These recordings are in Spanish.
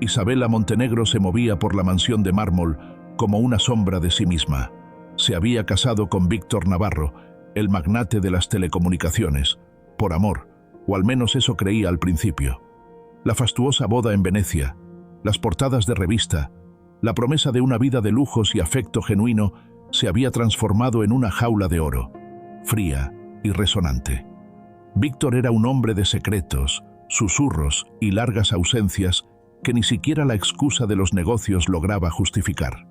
Isabela Montenegro se movía por la mansión de mármol como una sombra de sí misma. Se había casado con Víctor Navarro, el magnate de las telecomunicaciones, por amor, o al menos eso creía al principio. La fastuosa boda en Venecia, las portadas de revista, la promesa de una vida de lujos y afecto genuino se había transformado en una jaula de oro, fría y resonante. Víctor era un hombre de secretos, susurros y largas ausencias que ni siquiera la excusa de los negocios lograba justificar.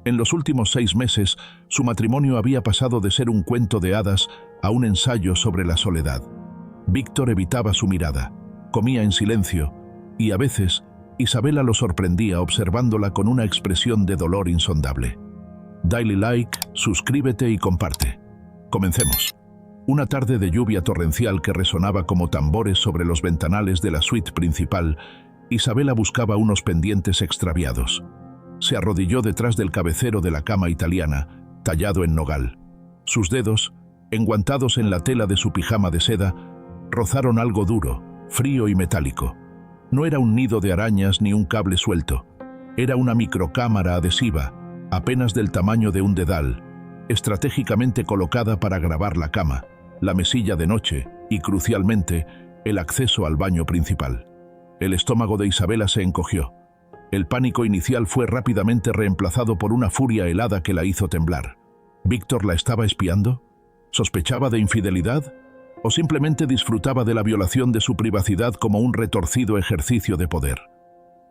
En los últimos 6 meses, su matrimonio había pasado de ser un cuento de hadas a un ensayo sobre la soledad. Víctor evitaba su mirada, comía en silencio, y a veces Isabela lo sorprendía observándola con una expresión de dolor insondable. Dale like, suscríbete y comparte. Comencemos. Una tarde de lluvia torrencial que resonaba como tambores sobre los ventanales de la suite principal, Isabela buscaba unos pendientes extraviados. Se arrodilló detrás del cabecero de la cama italiana, tallado en nogal. Sus dedos, enguantados en la tela de su pijama de seda, rozaron algo duro, frío y metálico. No era un nido de arañas ni un cable suelto. Era una microcámara adhesiva, apenas del tamaño de un dedal, estratégicamente colocada para grabar la cama, la mesilla de noche y, crucialmente, el acceso al baño principal. El estómago de Isabela se encogió. El pánico inicial fue rápidamente reemplazado por una furia helada que la hizo temblar. ¿Víctor la estaba espiando? ¿Sospechaba de infidelidad? ¿O simplemente disfrutaba de la violación de su privacidad como un retorcido ejercicio de poder?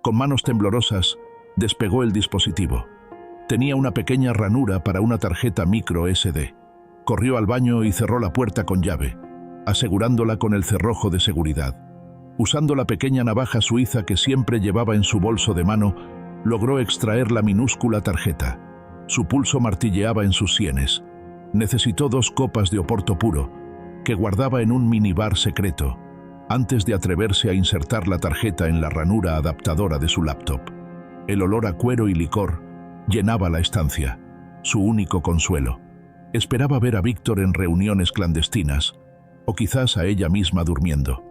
Con manos temblorosas, despegó el dispositivo. Tenía una pequeña ranura para una tarjeta micro SD. Corrió al baño y cerró la puerta con llave, asegurándola con el cerrojo de seguridad. Usando la pequeña navaja suiza que siempre llevaba en su bolso de mano, logró extraer la minúscula tarjeta. Su pulso martilleaba en sus sienes. Necesitó 2 copas de oporto puro, que guardaba en un minibar secreto, antes de atreverse a insertar la tarjeta en la ranura adaptadora de su laptop. El olor a cuero y licor llenaba la estancia, su único consuelo. Esperaba ver a Víctor en reuniones clandestinas, o quizás a ella misma durmiendo.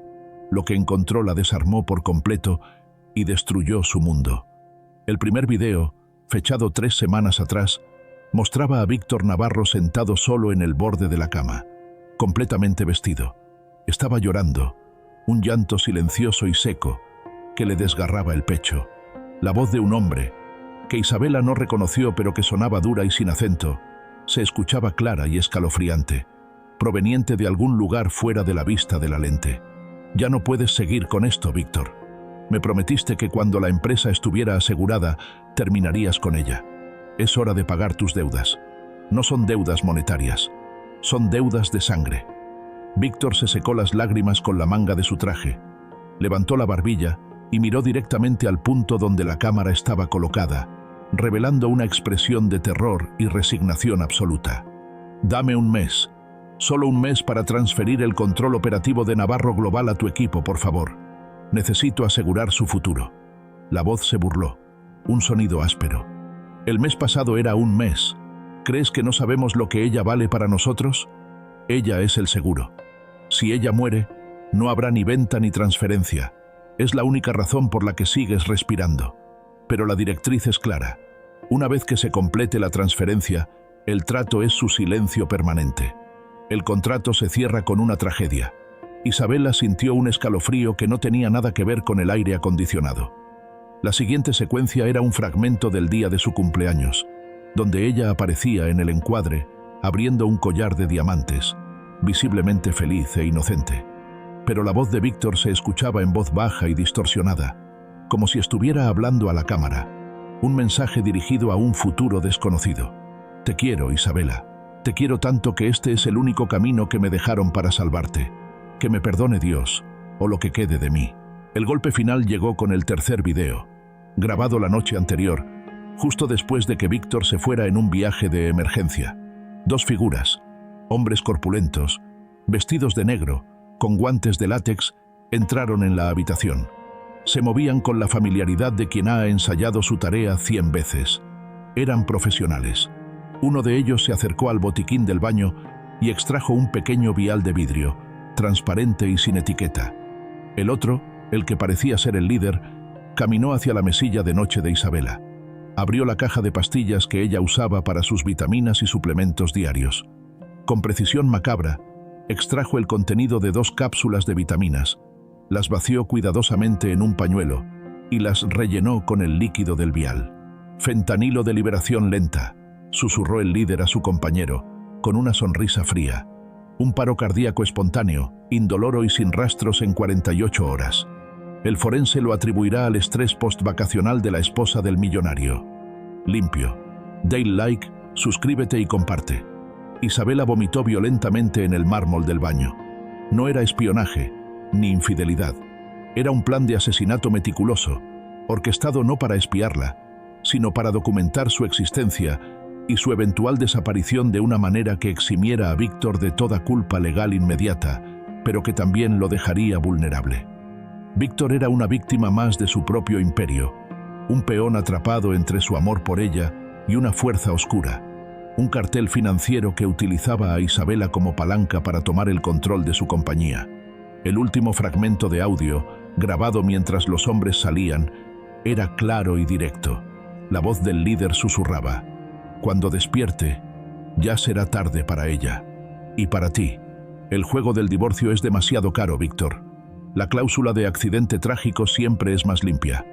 Lo que encontró la desarmó por completo y destruyó su mundo. El primer video, fechado 3 semanas atrás, mostraba a Víctor Navarro sentado solo en el borde de la cama, completamente vestido. Estaba llorando, un llanto silencioso y seco que le desgarraba el pecho. La voz de un hombre, que Isabela no reconoció pero que sonaba dura y sin acento, se escuchaba clara y escalofriante, proveniente de algún lugar fuera de la vista de la lente. «Ya no puedes seguir con esto, Víctor. Me prometiste que cuando la empresa estuviera asegurada, terminarías con ella. Es hora de pagar tus deudas. No son deudas monetarias, son deudas de sangre». Víctor se secó las lágrimas con la manga de su traje, levantó la barbilla y miró directamente al punto donde la cámara estaba colocada, revelando una expresión de terror y resignación absoluta. «Dame un mes. Solo un mes para transferir el control operativo de Navarro Global a tu equipo, por favor. Necesito asegurar su futuro». La voz se burló, un sonido áspero. «El mes pasado era un mes. ¿Crees que no sabemos lo que ella vale para nosotros? Ella es el seguro. Si ella muere, no habrá ni venta ni transferencia. Es la única razón por la que sigues respirando. Pero la directriz es clara. Una vez que se complete la transferencia, el trato es su silencio permanente. El contrato se cierra con una tragedia». Isabela sintió un escalofrío que no tenía nada que ver con el aire acondicionado. La siguiente secuencia era un fragmento del día de su cumpleaños, donde ella aparecía en el encuadre, abriendo un collar de diamantes, visiblemente feliz e inocente. Pero la voz de Víctor se escuchaba en voz baja y distorsionada, como si estuviera hablando a la cámara, un mensaje dirigido a un futuro desconocido. «Te quiero, Isabela. Te quiero tanto que este es el único camino que me dejaron para salvarte. Que me perdone Dios, o lo que quede de mí». El golpe final llegó con el tercer video, grabado la noche anterior, justo después de que Víctor se fuera en un viaje de emergencia. 2 figuras, hombres corpulentos, vestidos de negro, con guantes de látex, entraron en la habitación. Se movían con la familiaridad de quien ha ensayado su tarea 100 veces. Eran profesionales. Uno de ellos se acercó al botiquín del baño y extrajo un pequeño vial de vidrio, transparente y sin etiqueta. El otro, el que parecía ser el líder, Caminó hacia la mesilla de noche de Isabela. Abrió la caja de pastillas que ella usaba para sus vitaminas y suplementos diarios. Con precisión macabra, extrajo el contenido de 2 cápsulas de vitaminas, las vació cuidadosamente en un pañuelo y las rellenó con el líquido del vial. «Fentanilo de liberación lenta», susurró el líder a su compañero, con una sonrisa fría. «Un paro cardíaco espontáneo, indoloro y sin rastros en 48 horas. El forense lo atribuirá al estrés postvacacional de la esposa del millonario. Limpio. Dale like, suscríbete y comparte». Isabela vomitó violentamente en el mármol del baño. No era espionaje, ni infidelidad. Era un plan de asesinato meticuloso, orquestado no para espiarla, sino para documentar su existencia y su eventual desaparición de una manera que eximiera a Víctor de toda culpa legal inmediata, pero que también lo dejaría vulnerable. Víctor era una víctima más de su propio imperio, un peón atrapado entre su amor por ella y una fuerza oscura, un cartel financiero que utilizaba a Isabela como palanca para tomar el control de su compañía. El último fragmento de audio, grabado mientras los hombres salían, era claro y directo. La voz del líder susurraba: «Cuando despierte, ya será tarde para ella. Y para ti. El juego del divorcio es demasiado caro, Víctor. La cláusula de accidente trágico siempre es más limpia.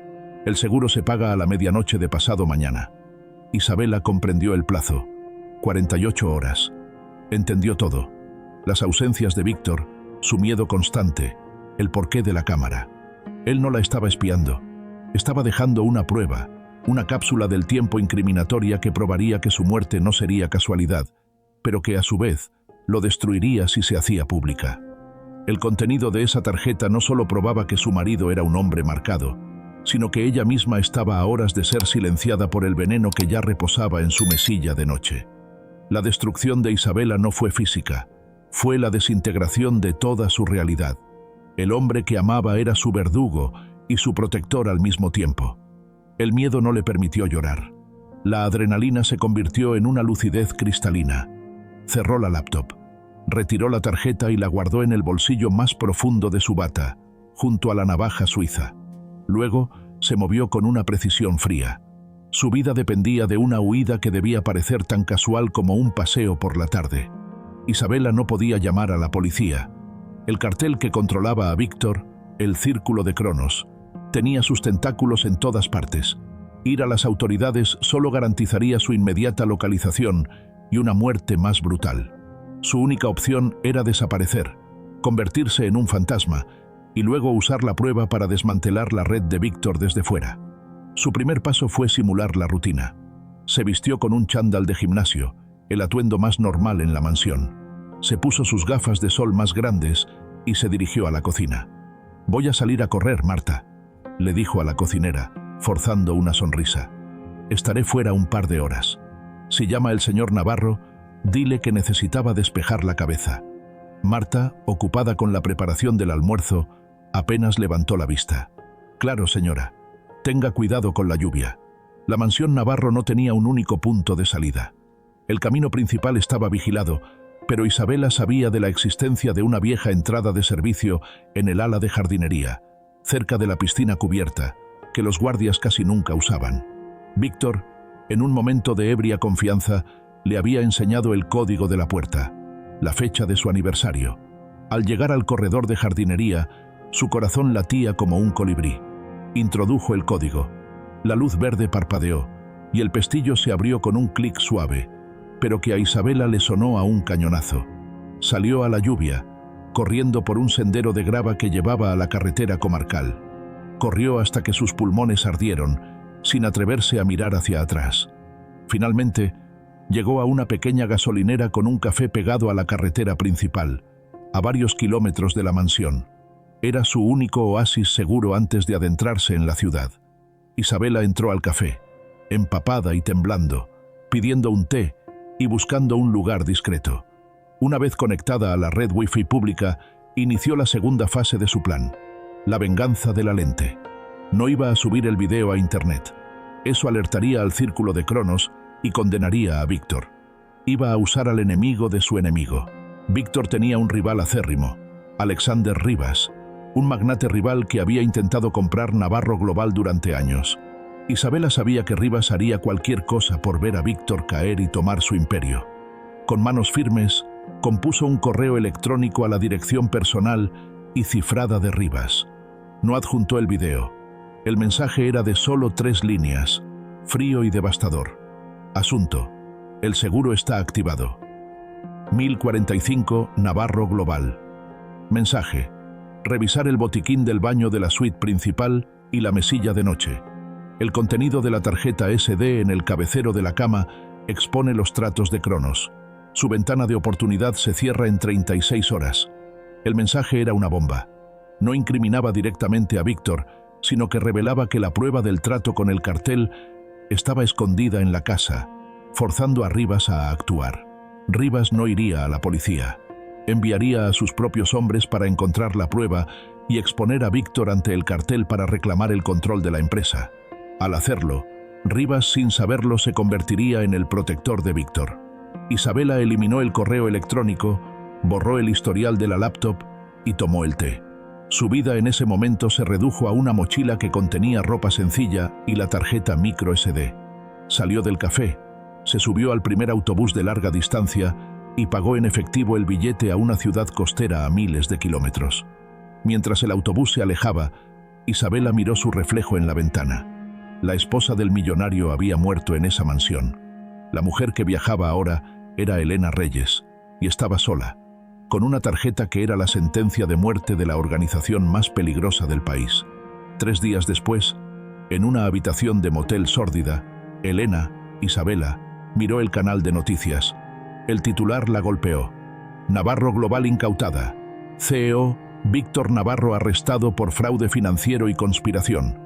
El seguro se paga a la medianoche de pasado mañana». Isabela comprendió el plazo. 48 horas. Entendió todo. Las ausencias de Víctor, su miedo constante, el porqué de la cámara. Él no la estaba espiando. Estaba dejando una prueba, una cápsula del tiempo incriminatoria que probaría que su muerte no sería casualidad, pero que a su vez lo destruiría si se hacía pública. El contenido de esa tarjeta no solo probaba que su marido era un hombre marcado, sino que ella misma estaba a horas de ser silenciada por el veneno que ya reposaba en su mesilla de noche. La destrucción de Isabela no fue física, fue la desintegración de toda su realidad. El hombre que amaba era su verdugo y su protector al mismo tiempo. El miedo no le permitió llorar. La adrenalina se convirtió en una lucidez cristalina. Cerró la laptop, retiró la tarjeta y la guardó en el bolsillo más profundo de su bata, junto a la navaja suiza. Luego se movió con una precisión fría. Su vida dependía de una huida que debía parecer tan casual como un paseo por la tarde. Isabela no podía llamar a la policía. El cartel que controlaba a Víctor, el Círculo de Cronos, tenía sus tentáculos en todas partes. Ir a las autoridades solo garantizaría su inmediata localización y una muerte más brutal. Su única opción era desaparecer, convertirse en un fantasma y luego usar la prueba para desmantelar la red de Víctor desde fuera. Su primer paso fue simular la rutina. Se vistió con un chándal de gimnasio, el atuendo más normal en la mansión. Se puso sus gafas de sol más grandes y se dirigió a la cocina. «Voy a salir a correr, Marta», le dijo a la cocinera, forzando una sonrisa. «Estaré fuera un par de horas. Si llama el señor Navarro, dile que necesitaba despejar la cabeza». Marta, ocupada con la preparación del almuerzo, apenas levantó la vista. «Claro, señora. Tenga cuidado con la lluvia». La mansión Navarro no tenía un único punto de salida. El camino principal estaba vigilado, pero Isabela sabía de la existencia de una vieja entrada de servicio en el ala de jardinería, cerca de la piscina cubierta, que los guardias casi nunca usaban. Víctor, en un momento de ebria confianza, le había enseñado el código de la puerta, la fecha de su aniversario. Al llegar al corredor de jardinería, su corazón latía como un colibrí. Introdujo el código. La luz verde parpadeó y el pestillo se abrió con un clic suave, pero que a Isabela le sonó a un cañonazo. Salió a la lluvia, corriendo por un sendero de grava que llevaba a la carretera comarcal. Corrió hasta que sus pulmones ardieron, sin atreverse a mirar hacia atrás. Finalmente, llegó a una pequeña gasolinera con un café pegado a la carretera principal, a varios kilómetros de la mansión. Era su único oasis seguro antes de adentrarse en la ciudad. Isabela entró al café, empapada y temblando, pidiendo un té y buscando un lugar discreto. Una vez conectada a la red Wi-Fi pública, inició la segunda fase de su plan, la venganza de la lente. No iba a subir el video a internet. Eso alertaría al Círculo de Cronos y condenaría a Víctor. Iba a usar al enemigo de su enemigo. Víctor tenía un rival acérrimo, Alexander Rivas, un magnate rival que había intentado comprar Navarro Global durante años. Isabela sabía que Rivas haría cualquier cosa por ver a Víctor caer y tomar su imperio. Con manos firmes, compuso un correo electrónico a la dirección personal y cifrada de Rivas. No adjuntó el video. El mensaje era de solo 3 líneas, frío y devastador. Asunto: el seguro está activado. 1045 Navarro Global. Mensaje: revisar el botiquín del baño de la suite principal y la mesilla de noche. El contenido de la tarjeta SD en el cabecero de la cama expone los tratos de Cronos. Su ventana de oportunidad se cierra en 36 horas. El mensaje era una bomba. No incriminaba directamente a Víctor, sino que revelaba que la prueba del trato con el cartel estaba escondida en la casa, forzando a Rivas a actuar. Rivas no iría a la policía. Enviaría a sus propios hombres para encontrar la prueba y exponer a Víctor ante el cartel para reclamar el control de la empresa. Al hacerlo, Rivas, sin saberlo, se convertiría en el protector de Víctor. Isabela eliminó el correo electrónico, borró el historial de la laptop y tomó el té. Su vida en ese momento se redujo a una mochila que contenía ropa sencilla y la tarjeta micro SD. Salió del café, se subió al primer autobús de larga distancia y pagó en efectivo el billete a una ciudad costera a miles de kilómetros. Mientras el autobús se alejaba, Isabela miró su reflejo en la ventana. La esposa del millonario había muerto en esa mansión. La mujer que viajaba ahora era Elena Reyes, y estaba sola, con una tarjeta que era la sentencia de muerte de la organización más peligrosa del país. 3 días después, en una habitación de motel sórdida, Elena, Isabela, miró el canal de noticias. El titular la golpeó. Navarro Global incautada. CEO, Víctor Navarro arrestado por fraude financiero y conspiración.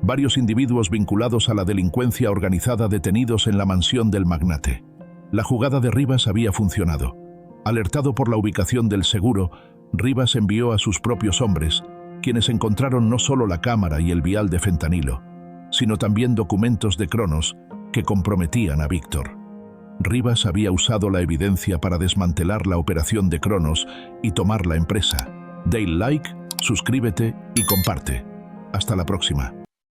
Varios individuos vinculados a la delincuencia organizada detenidos en la mansión del magnate. La jugada de Rivas había funcionado. Alertado por la ubicación del seguro, Rivas envió a sus propios hombres, quienes encontraron no solo la cámara y el vial de fentanilo, sino también documentos de Cronos que comprometían a Víctor. Rivas había usado la evidencia para desmantelar la operación de Cronos y tomar la empresa. Dale like, suscríbete y comparte. Hasta la próxima.